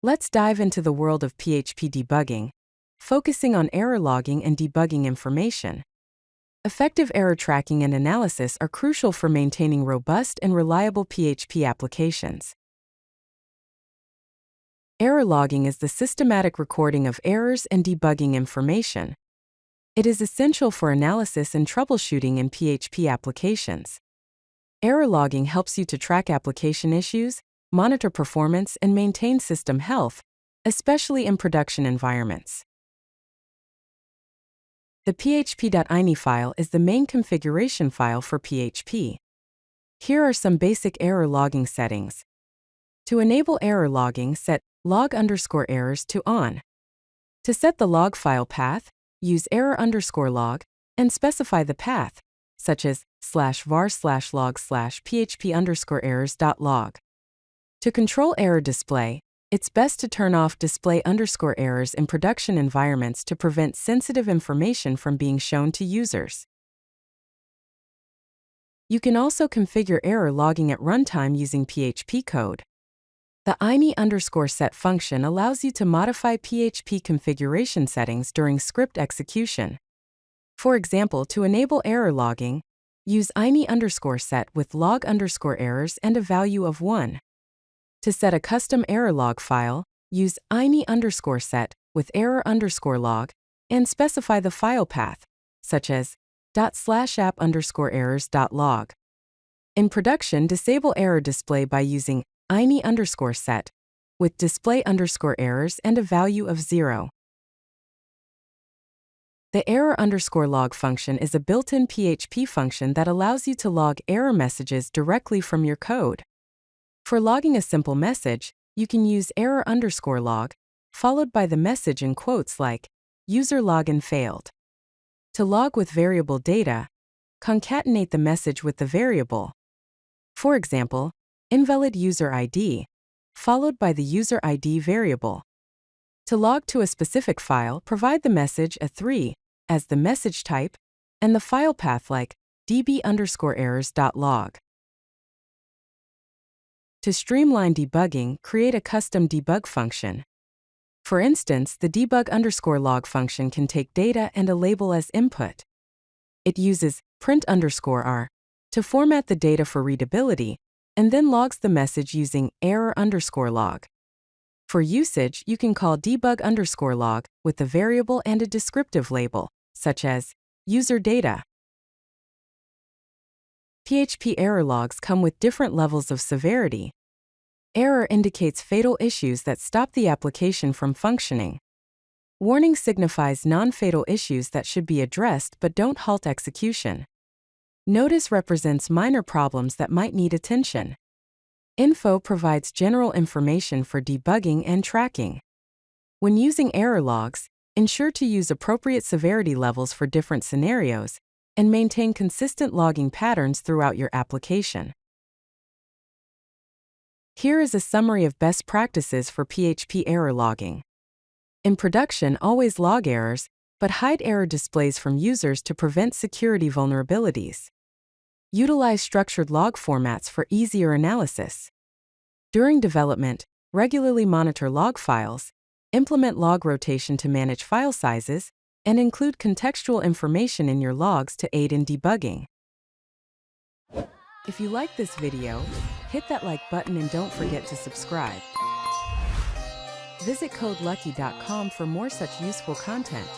Let's dive into the world of PHP debugging, focusing on error logging and debugging information. Effective error tracking and analysis are crucial for maintaining robust and reliable PHP applications. Error logging is the systematic recording of errors and debugging information. It is essential for analysis and troubleshooting in PHP applications. Error logging helps you to track application issues, monitor performance, and maintain system health, especially in production environments. The PHP.ini file is the main configuration file for PHP. Here are some basic error logging settings. To enable error logging, set log_errors to on. To set the log file path, use error_log and specify the path, such as /var/log/php_errors.log. To control error display, it's best to turn off display_errors in production environments to prevent sensitive information from being shown to users. You can also configure error logging at runtime using PHP code. The ini_set function allows you to modify PHP configuration settings during script execution. For example, to enable error logging, use ini_set with log_errors and a value of 1. To set a custom error log file, use ini_set with error_log and specify the file path, such as ./app_errors.log. In production, disable error display by using ini_set with display_errors and a value of 0. The error_log function is a built-in PHP function that allows you to log error messages directly from your code. For logging a simple message, you can use error_log, followed by the message in quotes like, user login failed. To log with variable data, concatenate the message with the variable. For example, invalid user ID, followed by the user ID variable. To log to a specific file, provide the message a3 as the message type and the file path like db_errors.log. To streamline debugging, create a custom debug function. For instance, the debug_log function can take data and a label as input. It uses print_r to format the data for readability, and then logs the message using error_log. For usage, you can call debug_log with the variable and a descriptive label, such as user data. PHP error logs come with different levels of severity. Error indicates fatal issues that stop the application from functioning. Warning signifies non-fatal issues that should be addressed but don't halt execution. Notice represents minor problems that might need attention. Info provides general information for debugging and tracking. When using error logs, ensure to use appropriate severity levels for different scenarios and maintain consistent logging patterns throughout your application. Here is a summary of best practices for PHP error logging. In production, always log errors, but hide error displays from users to prevent security vulnerabilities. Utilize structured log formats for easier analysis. During development, regularly monitor log files, implement log rotation to manage file sizes, and include contextual information in your logs to aid in debugging. If you like this video, hit that like button and don't forget to subscribe. Visit codelucky.com for more such useful content.